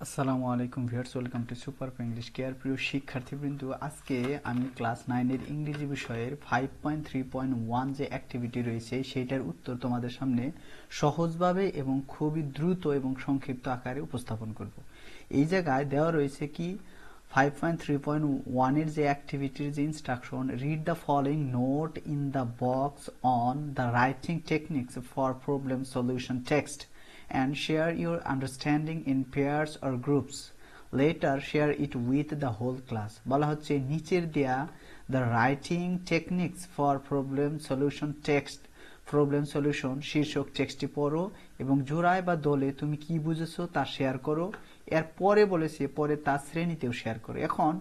আসসালামু আলাইকুম viewers, welcome to super English care. প্রিয় শিক্ষার্থীবৃন্দ, আজকে আমি ক্লাস 9 এর ইংরেজি বিষয়ের 5.3.1 যে অ্যাক্টিভিটি রয়েছে সেইটার উত্তর তোমাদের সামনে সহজভাবে এবং খুবই দ্রুত এবং সংক্ষিপ্ত আকারে উপস্থাপন করব। এই জায়গায় দেওয়া রয়েছে কি 5.3.1 এর যে অ্যাক্টিভিটির যে instruction, read the following note in the box on the writing techniques for problem solution text and share your understanding in pairs or groups. Later share it with the whole class. বলা হচ্ছে নিচের দেয়া the writing techniques for problem solution text problem solution শীর্ষক টেক্সটটি পড়ো এবং জোড়ায় বা দলে তুমি কি বুঝেছো তা শেয়ার করো। এর পরে বলেছে পরে তা শ্রেণীতেও শেয়ার করো। এখন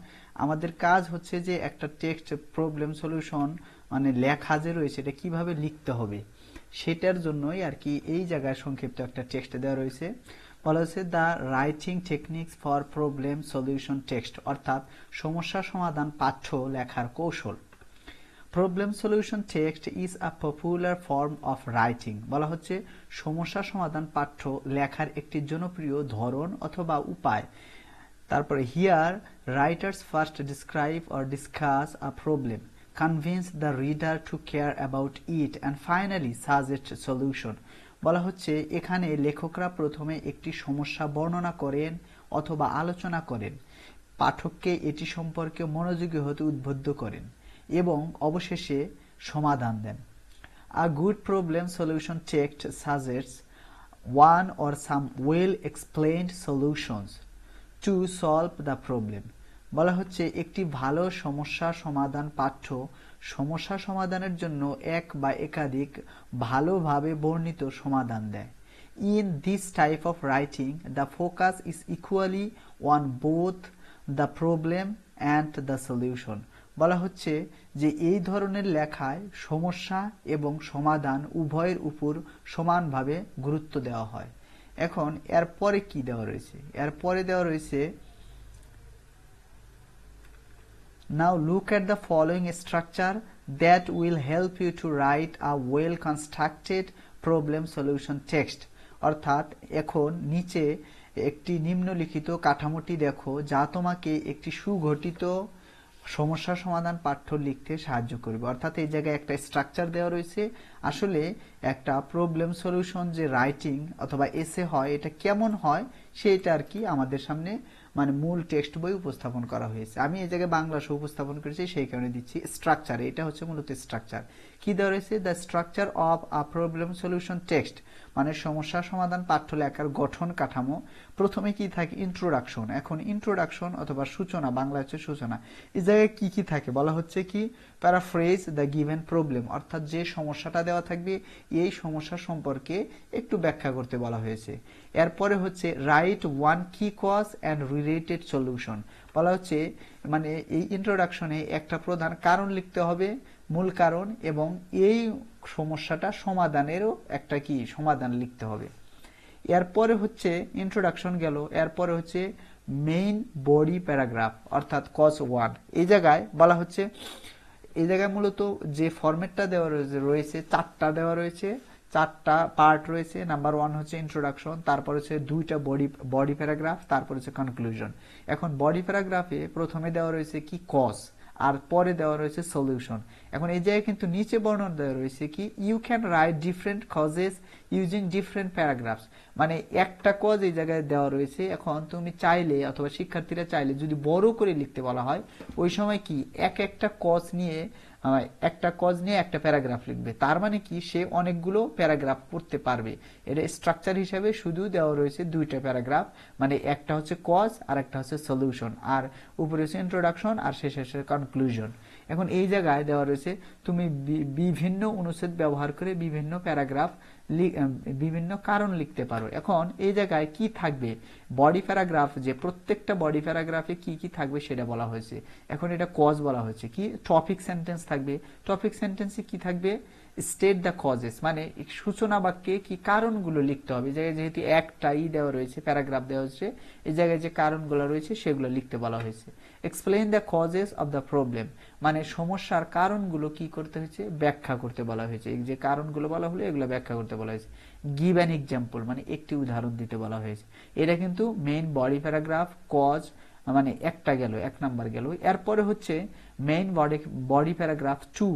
আমাদের কাজ হচ্ছে যে একটা টেক্সট প্রবলেম সলিউশন মানে লেখা যে রয়েছে এটা কিভাবে লিখতে হবে সেটার জন্যই আর কি এই জায়গায় সংক্ষিপ্ত একটা টেক্সট দেওয়া রয়েছে। বলা হচ্ছে the writing techniques for problem solution text, অর্থাৎ সমস্যা সমাধান পাঠ্য লেখার কৌশল। Problem solution text is a popular form of writing. বলা হচ্ছে সমস্যা সমাধান পাঠ্য লেখার একটি জনপ্রিয় ধরন অথবা উপায়। তারপরে here writers first describe or discuss a problem, convince the reader to care about it and finally suggest solution. বলা হচ্ছে এখানে লেখকরা প্রথমে একটি সমস্যা বর্ণনা করেন অথবা আলোচনা করেন, পাঠককে এটি সম্পর্কে মনোযোগী হতে উদ্বুদ্ধ করেন এবং অবশেষে সমাধান দেন। A good problem solution text suggests one or some well explained solutions to solve the problem. বলা হচ্ছে একটি ভালো সমস্যা সমাধান পাঠ্য সমস্যা সমাধানের জন্য এক বা একাধিক ভালোভাবে বর্ণিত সমাধান দেয়। In this type of writing, the focus is equally on both the problem and the solution. বলা হচ্ছে যে এই ধরনের লেখায় সমস্যা এবং সমাধান উভয়ের উপর সমানভাবে গুরুত্ব দেওয়া হয়। এখন এরপরে কি দেওয়া রয়েছে? এরপরে দেওয়া রয়েছে Now look at the following structure that will help you to write a well-constructed problem solution text. অর্থাৎ এখন নিচে একটি নিম্নলিখিত কাঠামোটি দেখো যা তোমাকে একটি সুগঠিত সমস্যা সমাধান পাঠ্য লিখতে সাহায্য করবে। অর্থাৎ এই জায়গায় একটা স্ট্রাকচার দেওয়া রয়েছে। আসলে একটা প্রবলেম সলিউশন যে রাইটিং অথবা এসে হয় এটা কেমন হয় সেটা আর কি আমাদের সামনে মানে মূল টেক্সট বই উপস্থাপন করা হয়েছে। আমি এই জায়গায় বাংলা সহ উপস্থাপন করেছি সেই কারণে দিচ্ছি স্ট্রাকচার। এটা হচ্ছে মূলত স্ট্রাকচার। কি দেওয়া রয়েছে? The structure of a problem solution text, মানে সমস্যা সমাধান পাঠ্য লেখার গঠন কাঠামো। প্রথমে কি থাকে? ইন্ট্রোডাকশন। এখন ইন্ট্রোডাকশন অথবা সূচনা, বাংলা হচ্ছে সূচনা। এই জায়গায় কি কি থাকে? বলা হচ্ছে কি প্যারাফ্রেজ দ্য গিভেন প্রবলেম, অর্থাৎ যে সমস্যাটা দেওয়া থাকবে এই সমস্যা সম্পর্কে একটু ব্যাখ্যা করতে বলা হয়েছে। এরপরে হচ্ছে রাইট ওয়ান কি কজ অ্যান্ড রিলেটেড সলিউশন। বলা হচ্ছে মানে এই ইন্ট্রোডাকশনে একটা প্রধান কারণ লিখতে হবে, মূল কারণ, এবং এই সমস্যাটা সমাধানেরও একটা কি সমাধান লিখতে হবে। এরপরে হচ্ছে ইন্ট্রোডাকশন গেল, এরপরে হচ্ছে মেইন বডি প্যারাগ্রাফ অর্থাৎ কজ ওয়ান। এই জায়গায় বলা হচ্ছে এই জায়গায় মূলত যে ফরম্যাটটা দেওয়া রয়েছে চারটা দেওয়া রয়েছে, চারটা পার্ট রয়েছে। নাম্বার ওয়ান হচ্ছে ইন্ট্রোডাকশন, তারপর হচ্ছে দুইটা বডি প্যারাগ্রাফ, তারপর হচ্ছে কনক্লুশন। এখন বডি প্যারাগ্রাফে প্রথমে দেওয়া রয়েছে কি কজ, আর পরে দেওয়া রয়েছে সলিউশন। এখন এই জায়গায় কিন্তু নিচে বর্ণনা দেওয়া রয়েছে কি you can write different causes using different paragraphs, মানে একটা কজ এই জায়গায় দেওয়া রয়েছে। এখন তুমি চাইলে অথবা শিক্ষার্থীরা চাইলে যদি বড় করে লিখতে বলা হয় ওই সময় কি একটা কজ নিয়ে একটা প্যারাগ্রাফ লিখবে। তার মানে কি সে অনেকগুলো প্যারাগ্রাফ পড়তে পারবে। এটা স্ট্রাকচার হিসাবে শুধু দেওয়া রয়েছে দুইটা প্যারাগ্রাফ, মানে একটা হচ্ছে কজ আর একটা হচ্ছে সলিউশন, আর উপরে হচ্ছে ইন্ট্রোডাকশন আর শেষে হচ্ছে কনক্লুশন। এখন এই জায়গায় দেওয়া রয়েছে তুমি বিভিন্ন অনুচ্ছেদ ব্যবহার করে বিভিন্ন প্যারাগ্রাফ বিভিন্ন কারণ লিখতে পারো। এখন এই জায়গায় কি থাকবে? বডি প্যারাগ্রাফ, যে প্রত্যেকটা বডি প্যারাগ্রাফে কি কি থাকবে সেটা বলা হয়েছে। এখন এটা কজ বলা হয়েছে কি টপিক সেন্টেন্স থাকবে। টপিক সেন্টেন্সে কি থাকবে? স্টেট দ্য কজেস, মানে সূচনা বাক্যে কি কারণগুলো লিখতে হবে। এই জায়গায় যেহেতু একটাই দেওয়া রয়েছে, প্যারাগ্রাফ দেওয়া হচ্ছে, এই জায়গায় যে কারণগুলো রয়েছে সেগুলো লিখতে বলা হয়েছে। Explain the causes of the problem, মানে সমস্যার কারণগুলো কি করতে হয়েছে, ব্যাখ্যা করতে বলা হয়েছে। এই যে কারণগুলো বলা হলো এগুলো ব্যাখ্যা করতে বলা হয়েছে। গিভ অ্যান এক্সাম্পল, মানে একটি উদাহরণ দিতে বলা হয়েছে। এটা কিন্তু মেইন বডি প্যারাগ্রাফ, কজ মানে একটা গেল, 1 নাম্বার গেল। এরপরে হচ্ছে মেইন বডি প্যারাগ্রাফ 2,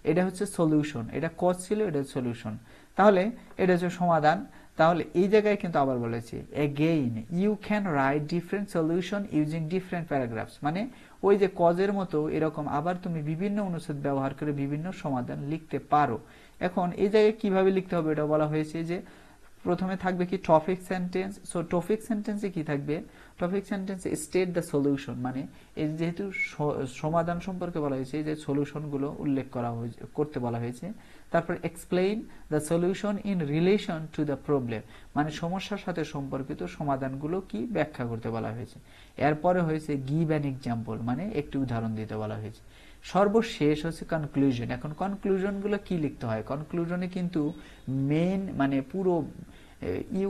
এটা হচ্ছে সলিউশন। এটা কজ ছিল, এটা সলিউশন। তাহলে এটা হচ্ছে সমাধান। তাহলে এই জায়গায় কিন্তু আবার বলেছে again you can write different solution using different paragraphs, মানে ওই যে কজের মতো এরকম আবার তুমি বিভিন্ন অনুচ্ছেদ ব্যবহার করে বিভিন্ন সমাধান লিখতে পারো। এখন এই জায়গায় কিভাবে লিখতে হবে এটা বলা হয়েছে যে প্রথমে থাকবে কি টপিক সেন্টেন্স। সো টপিক সেন্টেন্সে কি থাকবে, টপিক সেন্টেন্সে স্টেট দ্য সলিউশন, মানে এই যেহেতু সমাধান সম্পর্কে বলা হয়েছে যে সলিউশনগুলো উল্লেখ করতে বলা হয়েছে। তারপর explain the solution in relation to the problem, মানে সমস্যার সাথে সম্পর্কিত সমাধানগুলো কি ব্যাখ্যা করতে বলা হয়েছে। এরপরে হয়েছে গিভ অ্যান এক্সাম্পল, মানে একটি উদাহরণ দিতে বলা হয়েছে। সর্বশেষ হচ্ছে কনক্লুশন। এখন কনক্লুশনগুলো কি লিখতে হয়, কনক্লুশনে কিন্তু মেইন মানে পুরো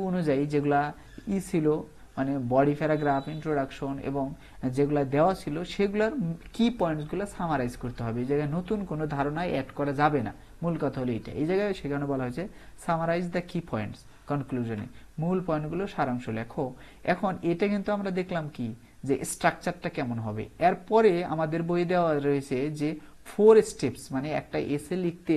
অনুযায়ী যেগুলা ছিল, মানে বডি প্যারাগ্রাফ, ইন্ট্রোডাকশন এবং যেগুলা দেওয়া ছিল সেগুলোর কি পয়েন্টসগুলো সামারাইজ করতে হবে। এই জায়গায় নতুন কোনো ধারণায় অ্যাড করা যাবে না, মূল কথা হলো এটা। এই জায়গায় সেখানে বলা হয়েছে সামারাইজ দ্য কি পয়েন্টস কনক্লুশনে, মূল পয়েন্টগুলো সারাংশ লেখো। এখন এটা কিন্তু আমরা দেখলাম কি যে স্ট্রাকচারটা কেমন হবে। এরপরে আমাদের বই দেওয়া রয়েছে যে 4 স্টেপস, মানে একটা এসে লিখতে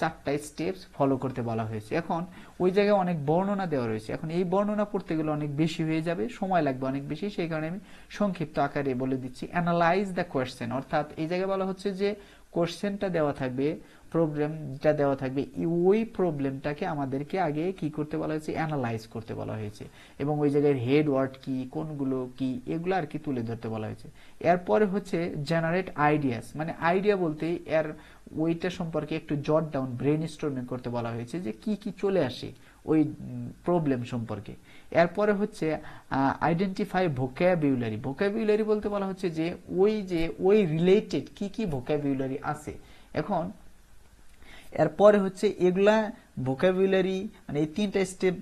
4টা স্টেপস ফলো করতে বলা হয়েছে। এখন ওই জায়গায় অনেক বর্ণনা দেওয়া রয়েছে। এখন এই বর্ণনা পড়তে গেলে অনেক বেশি হয়ে যাবে, সময় লাগবে অনেক বেশি, সেই কারণে আমি সংক্ষিপ্ত আকারে বলে দিচ্ছি। অ্যানালাইজ দ্য কোয়েশ্চেন, অর্থাৎ এই জায়গায় বলা হচ্ছে যে কোয়েশ্চেনটা দেওয়া থাকবে, প্রবলেমটা দেওয়া থাকবে, ওই প্রবলেমটাকে আমাদেরকে আগে কি করতে বলা হয়েছে, অ্যানালাইজ করতে বলা হয়েছে, এবং ওই জায়গায় হেড ওয়ার্ড কি, কোনগুলো কি, এগুলো আর কি তুলে ধরতে বলা হয়েছে। এরপরে হচ্ছে জেনারেট আইডিয়াস, মানে আইডিয়া বলতে এর ওইটা সম্পর্কে একটু জট ডাউন, ব্রেন স্টর্মিং করতে বলা হয়েছে যে কি কি চলে আসে ওই প্রবলেম সম্পর্কে। এরপরে হচ্ছে আইডেন্টিফাই ভোকাবুলারি। ভোকাবুলারি বলতে বলা হচ্ছে যে ওই রিলেটেড কি কি ভোকাবুলারি আছে। এখন এরপরে হচ্ছে এগুলা ভোকাবুলারি, মানে এই 3টা স্টেপ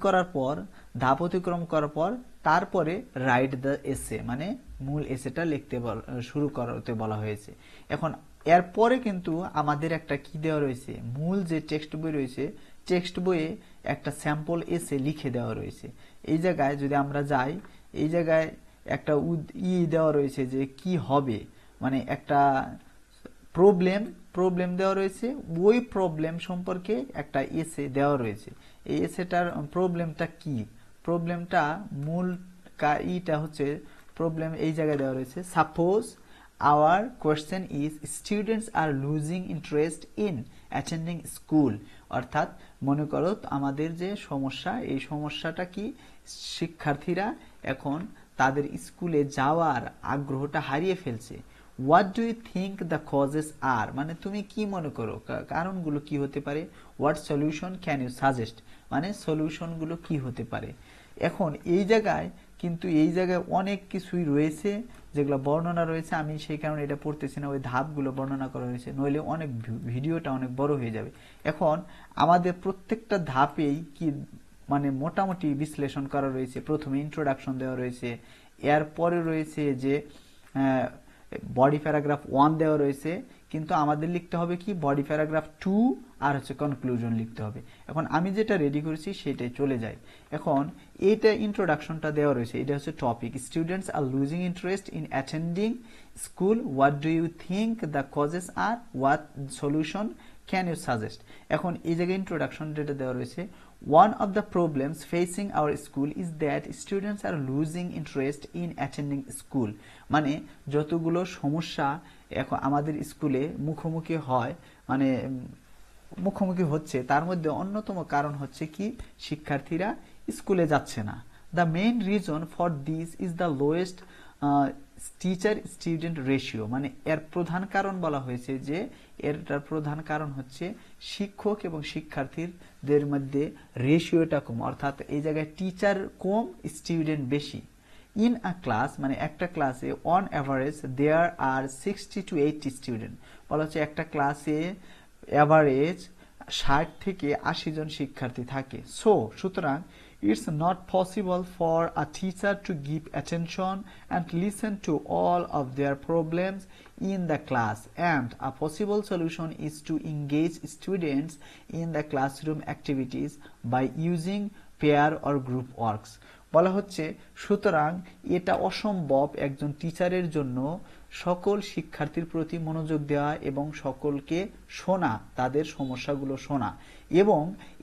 করার পর, ধাপ অতিক্রম করার পর তারপরে রাইট দ্য এসে, মানে মূল এসেটা লিখতে শুরু করতে বলা হয়েছে। এখন এরপরে কিন্তু আমাদের একটা কি দেওয়া রয়েছে, মূল যে টেক্সট বই রয়েছে, টেক্সট বইয়ে একটা স্যাম্পল এসে লিখে দেওয়া রয়েছে। এই জায়গায় যদি আমরা যাই, এই জায়গায় একটা দেওয়া রয়েছে যে কি হবে, মানে একটা প্রবলেম দেওয়া রয়েছে, ওই প্রবলেম সম্পর্কে একটা এসে দেওয়া রয়েছে। এই এসেটার প্রবলেমটা কি, প্রবলেমটা মূল ইটা হচ্ছে প্রবলেম এই জায়গায় দেওয়া রয়েছে। Suppose our question is students are losing interest in attending school, অর্থাৎ মনে করো আমাদের যে সমস্যা, এই সমস্যাটা কি, শিক্ষার্থীরা এখন তাদের স্কুলে যাওয়ার আগ্রহটা হারিয়ে ফেলছে। What do you think the causes are, মানে তুমি কি মনে করো কারণগুলো কি হতে পারে। What solution can you suggest, মানে সলিউশনগুলো কি হতে পারে। এখন এই জায়গায় কিন্তু এই জায়গায় অনেক কিছুই রয়েছে যেগুলো বর্ণনা রয়েছে, আমি সেই কারণে এটা পড়তেছি না, ওই ধাপগুলো বর্ণনা করা হয়েছে, নইলে অনেক ভিডিওটা অনেক বড় হয়ে যাবে। এখন আমাদের প্রত্যেকটা ধাপেই কি মানে মোটামুটি বিশ্লেষণ করা রয়েছে। প্রথমে ইন্ট্রোডাকশন দেওয়া রয়েছে, এরপরে রয়েছে যে বডি প্যারাগ্রাফ 1 দেওয়া রয়েছে, কিন্তু আমাদের লিখতে হবে কি বডি প্যারাগ্রাফ 2 আর হচ্ছে কনক্লুশন লিখতে হবে। এখন আমি যেটা রেডি করেছি সেটাই চলে যাই। এখন এইটা ইন্ট্রোডাকশনটা দেওয়া রয়েছে, এটা হচ্ছে topic, students are losing interest in attending school, what do you think the causes are, what solution can you suggest. এখন এই জায়গায় ইন্ট্রোডাকশন যেটা দেওয়া রয়েছে, one of the problems facing our school is that students are losing interest in attending school, মানে যতগুলো সমস্যা এখন আমাদের স্কুলে মুখোমুখি হয়, মানে মুখোমুখি হচ্ছে, তার মধ্যে অন্যতম কারণ হচ্ছে কি শিক্ষার্থীরা স্কুলে যাচ্ছে না। The main reason for this is the lowest teacher student ratio, মানে এর প্রধান কারণ বলা হয়েছে যে এটার প্রধান কারণ হচ্ছে শিক্ষক এবং শিক্ষার্থীদের মধ্যে রেশিওটা কম, অর্থাৎ এই জায়গায় টিচার কম, স্টুডেন্ট বেশি। ইন আ ক্লাস, মানে একটা ক্লাসে on average there are 60 to 80 student, বলা হচ্ছে একটা ক্লাসে অ্যাভারেজ 60 থেকে 80 জন শিক্ষার্থী থাকে। সুতরাং it's not possible for a teacher to give attention and listen to all of their problems in the class, and a possible solution is to engage students in the classroom activities by using pair or group works. বলা হচ্ছে সুতরাং এটা অসম্ভব একজন টিচারের জন্য সকল শিক্ষার্থীর প্রতি মনোযোগ দেওয়া এবং সকলকে শোনা, তাদের সমস্যাগুলো শোনা, এবং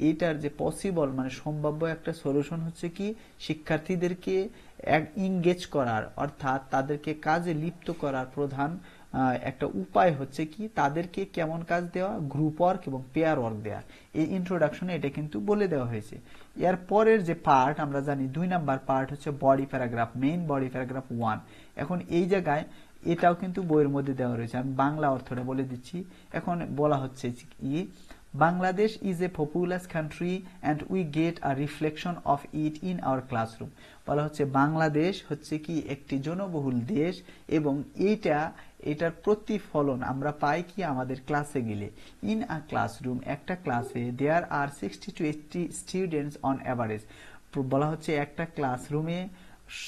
এটার যে পসিবল মানে সম্ভাব্য একটা সলিউশন হচ্ছে কি শিক্ষার্থীদেরকে এনগেজ করার, অর্থাৎ তাদেরকে কাজে লিপ্ত করার প্রধান একটা উপায় হচ্ছে কি তাদেরকে কেমন কাজ দেওয়া, গ্রুপ ওয়ার্ক এবং পেয়ার ওয়ার্ক দেওয়া। এই ইন্ট্রোডাকশনে এটা কিন্তু বলে দেওয়া হয়েছে। এর পরের যে পার্ট আমরা জানি 2 নাম্বার পার্ট হচ্ছে body paragraph, main body paragraph 1। এখন এই জায়গায় এটাও কিন্তু বইয়ের মধ্যে দেওয়া রয়েছে, আমি বাংলা অর্থটা বলে দিচ্ছি। এখন বলা হচ্ছে কি Bangladesh is a populous country and we get a reflection of it in our classroom. বলা হচ্ছে বাংলাদেশ হচ্ছে কি একটি জনবহুল দেশ এবং এটার প্রতিফলন আমরা পাই কি আমাদের ক্লাসে গেলে। ইন আ ক্লাসরুম, একটা ক্লাসে দেয়ার are 60 to 80 students on average. বলা হচ্ছে একটা ক্লাসরুমে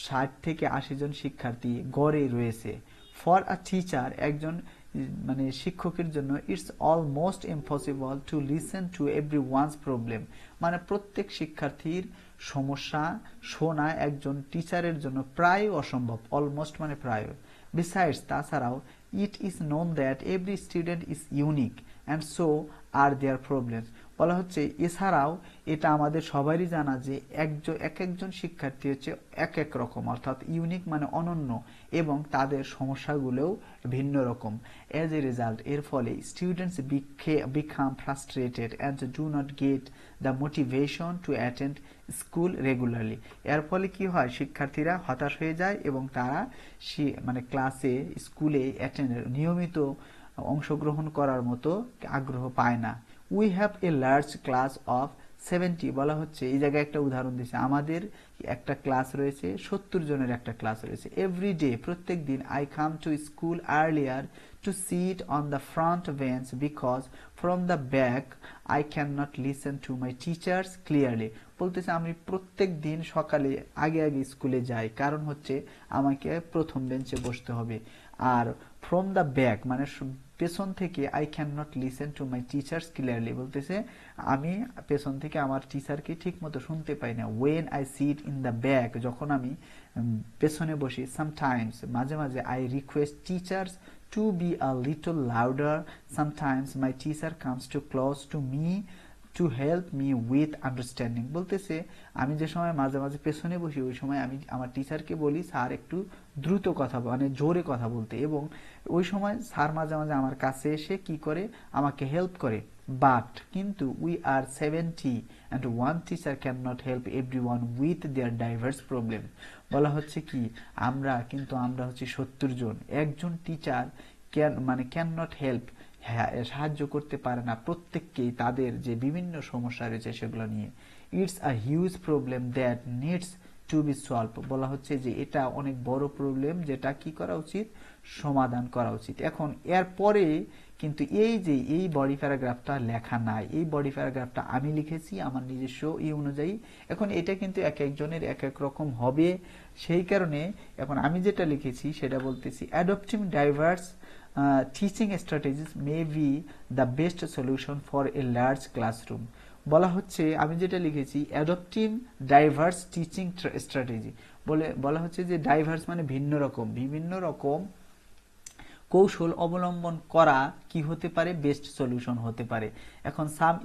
60 থেকে 80 জন শিক্ষার্থী গড়ে রয়েছে। ফর আ টিচার, একজন মানে শিক্ষকের জন্য it's almost impossible to listen to everyone's problem, মানে প্রত্যেক শিক্ষার্থীর সমস্যা শোনা একজন টিচারের জন্য প্রায় অসম্ভব। অলমোস্ট মানে প্রায়। বিসাইডস, তাছাড়াও it is known that every student is unique and so are their problems. বলা হচ্ছে এছাড়াও এটা আমাদের সবারই জানা যে এক একজন শিক্ষার্থী হচ্ছে এক এক রকম, অর্থাৎ ইউনিক মানে অনন্য, এবং তাদের সমস্যাগুলোও ভিন্ন রকম। অ্যাজ এ রেজাল্ট, এর ফলে students become frustrated and do not get the motivation to attend school regularly. এর ফলে কি হয়, শিক্ষার্থীরা হতাশ হয়ে যায় এবং তারা মানে ক্লাসে স্কুলে নিয়মিত অংশগ্রহণ করার মতো আগ্রহ পায় না। We have a large class of 70। বলা হচ্ছে এই জায়গায় একটা উদাহরণ দিচ্ছে, আমাদের একটা ক্লাস রয়েছে 70 জনের একটা ক্লাস রয়েছে। এভরি ডে, প্রত্যেক দিন, I come to school earlier to sit on the front bench because from the back I can not listen to my teachers clearly. বলতেছে আমি প্রত্যেক দিন সকালে আগে স্কুলে যাই, কারণ হচ্ছে আমাকে প্রথম বেঞ্চে বসতে হবে। আর ফ্রম দ্য ব্যাক মানে পেছন থেকে I can not listen to my teachers clearly, বলতেছে আমি পেছন থেকে আমার টিচারকে ঠিক মতো শুনতে পাই না। When I sit in the back, যখন আমি পেছনে বসি, সামটাইমস মাঝে মাঝে, I request teachers to be a little louder, sometimes my teacher comes to close to me to help me with understanding. বলতেছে আমি যে সময় মাঝে মাঝে পেছনে বসি ওই সময় আমি আমার টিচারকে বলি স্যার একটু দ্রুত কথা মানে জোরে কথা বলতে, এবং ওই সময় স্যার মাঝে মাঝে আমার কাছে এসে কি করে আমাকে হেল্প করে। বাট কিন্তু we are 70 and one teacher cannot help everyone with their diverse problem। বলা হচ্ছে কি আমরা হচ্ছে 70 জন, একজন টিচার ক্যান নট হেল্প সাহায্য করতে পারে না প্রত্যেককেই তাদের যে বিভিন্ন সমস্যা রয়েছে সেগুলো নিয়ে। It's a huge problem that needs to be solve. বলা হচ্ছে যে এটা অনেক বড় প্রবলেম যেটা কি করা উচিত, সমাধান করা উচিত। এখন এরপরে কিন্তু এই বডি প্যারাগ্রাফটা লেখা নাই, এই বডি প্যারাগ্রাফটা আমি লিখেছি আমার নিজস্ব অনুযায়ী। এখন এটা কিন্তু এক একজনের এক এক রকম হবে, সেই কারণে এখন আমি যেটা লিখেছি সেটা বলতেছি, adopting diverse teaching strategies may be the best solution for a large classroom। বলা হচ্ছে আমি যেটা লিখেছি অ্যাডপ্টিং ডাইভার্স টিচিং স্ট্র্যাটেজি, বলা হচ্ছে যে ডাইভার্স মানে বিভিন্ন রকম কৌশল অবলম্বন করা কি হতে পারে, বেস্ট সলিউশন হতে পারে। এখন some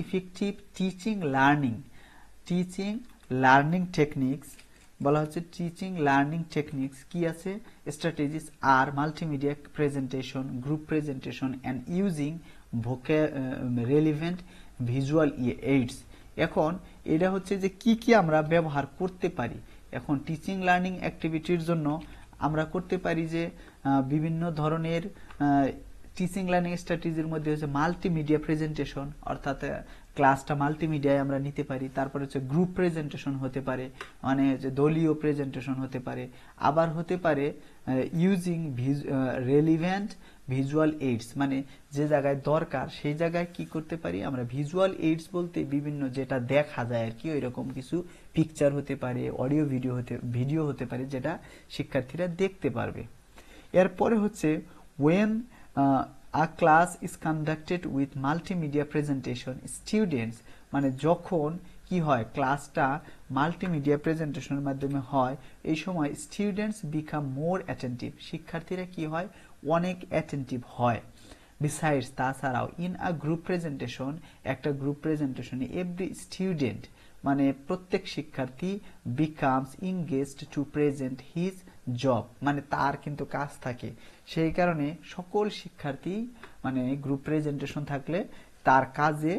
effective teaching learning techniques, বলা হচ্ছে টিচিং লার্নিং টেকনিক্স কি আছে, strategies are multimedia presentation, group presentation and using relevant visual aids. এখন এটা হচ্ছে যে কি আমরা ব্যবহার করতে পারি। এখন টিচিং লার্নিং অ্যাক্টিভিটির জন্য আমরা করতে পারি যে বিভিন্ন ধরনের টিচিং লার্নিং স্ট্র্যাটেজির মধ্যে হচ্ছে মাল্টিমিডিয়া প্রেজেন্টেশন, অর্থাৎ ক্লাসটা মাল্টিমিডিয়ায় আমরা নিতে পারি। তারপরে হচ্ছে গ্রুপ প্রেজেন্টেশন হতে পারে, মানে হচ্ছে দলীয় প্রেজেন্টেশন হতে পারে। আবার হতে পারে ইউজিং রেলিভেন্ট ভিজুয়াল এইডস, মানে যে জায়গায় দরকার সেই জায়গায় কি করতে পারি আমরা। ভিজুয়াল এইডস বলতে বিভিন্ন যেটা দেখা যায় আর কি, ওইরকম কিছু পিকচার হতে পারে, অডিও ভিডিও হতে পারে, যেটা শিক্ষার্থীরা দেখতে পারবে। এরপরে হচ্ছে when a class is conducted with multimedia presentation, students, মানে যখন কি হয় ক্লাসটা মাল্টিমিডিয়া প্রেজেন্টেশনের মাধ্যমে হয়, এই সময় স্টুডেন্টস বিকাম মোর অ্যাটেন্টিভ, শিক্ষার্থীরা কি হয় অনেক অ্যাটেন্টিভ হয়। বিসাইডস, তাছাড়াও ইন আ গ্রুপ প্রেজেন্টেশন, একটা গ্রুপ প্রেজেন্টেশনে এভরি স্টুডেন্ট, মানে প্রত্যেক শিক্ষার্থী becomes engaged to present his job, মানে তার কিন্তু কাজ থাকে, সেই কারণে সকল শিক্ষার্থী মানে গ্রুপ প্রেজেন্টেশন থাকলে তার কাজে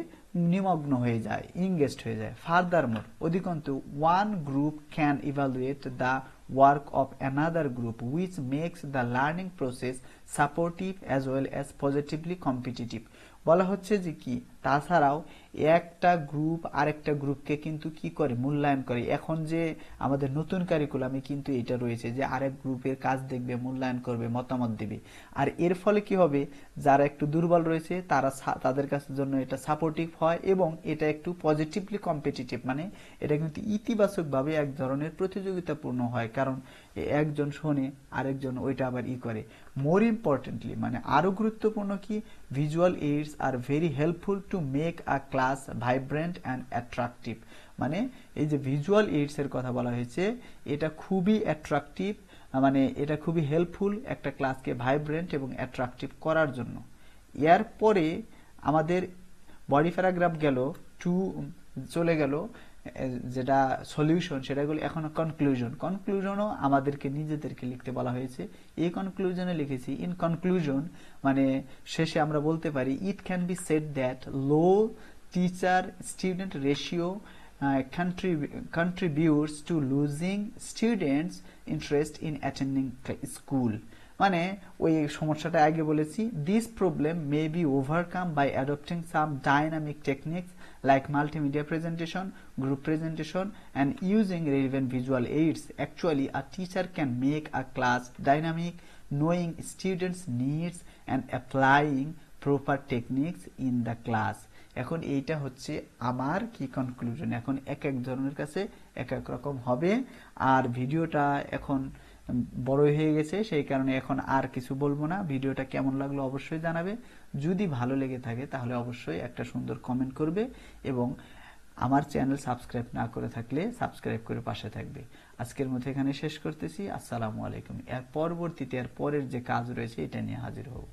নিমগ্ন হয়ে যায়, ইংগেজড হয়ে যায়। ফার্দারমোর, অধিকন্তু one group can evaluate the work of another group which makes the learning process supportive as well as positively competitive। বলা হচ্ছে যে কি তাছাড়াও একটা গ্রুপ আরেকটা গ্রুপকে কিন্তু কি করে মূল্যায়ন করে। এখন যে আমাদের নতুন কারিকুলামে কিন্তু এটা রয়েছে যে আরেক গ্রুপের কাজ দেখবে, মূল্যায়ন করবে, মতামত দেবে, আর এর ফলে কি হবে যারা একটু দুর্বল রয়েছে তারা তাদের কাছে জন্য এটা সাপোর্টিভ হয় এবং এটা একটু পজিটিভলি কম্পিটিটিভ, মানে এটা কিন্তু ইতিবাচকভাবে এক ধরনের প্রতিযোগিতাপূর্ণ হয়, কারণ একজন শোনে আরেকজন ওইটা আবার করে। মোর ইম্পর্টেন্টলি, মানে আরো গুরুত্বপূর্ণ কি, visual AIDS are very helpful to make a class vibrant and attractive, মানে এই যে ভিজুয়াল এইডস এর কথা বলা হয়েছে এটা খুবই অ্যাট্রাকটিভ, মানে এটা খুবই হেল্পফুল একটা ক্লাসকে ভাইব্রেন্ট এবং অ্যাট্রাকটিভ করার জন্য। এরপরে আমাদের বডি প্যারাগ্রাফ গেল, চলে গেল যেটা সলিউশন, সেটা হলো এখন কনক্লুশনও আমাদেরকে নিজেদেরকে লিখতে বলা হয়েছে। এই কনক্লুশনে লিখেছি ইন কনক্লুশন, মানে শেষে আমরা বলতে পারি it can be said that low teacher student ratio contributes to losing students' interest in attending school, মানে ওই সমস্যাটা আগে বলেছি। This problem may be overcome by adopting some dynamic techniques like multimedia presentation, group presentation and using relevant visual aids. Actually, a teacher can make a class dynamic, knowing students' needs and applying proper techniques in the class. এখন এইটা হচ্ছে আমার কি conclusion. এখন এক এক জনের কাছে এক এক রকম হবে, আর ভিডিওটা এখন বড় হয়ে গেছে সেই কারণে এখন আর কিছু বলবো না। ভিডিওটা কেমন লাগলো অবশ্যই জানাবে, যদি ভালো লেগে থাকে তাহলে অবশ্যই একটা সুন্দর কমেন্ট করবে এবং আমার চ্যানেল সাবস্ক্রাইব না করে থাকলে সাবস্ক্রাইব করে পাশে থাকবে। আজকের মতো এখানে শেষ করতেছি। আসসালামু আলাইকুম। এর পরবর্তীতে এর পরের যে কাজ রয়েছে এটা নিয়ে হাজির হব।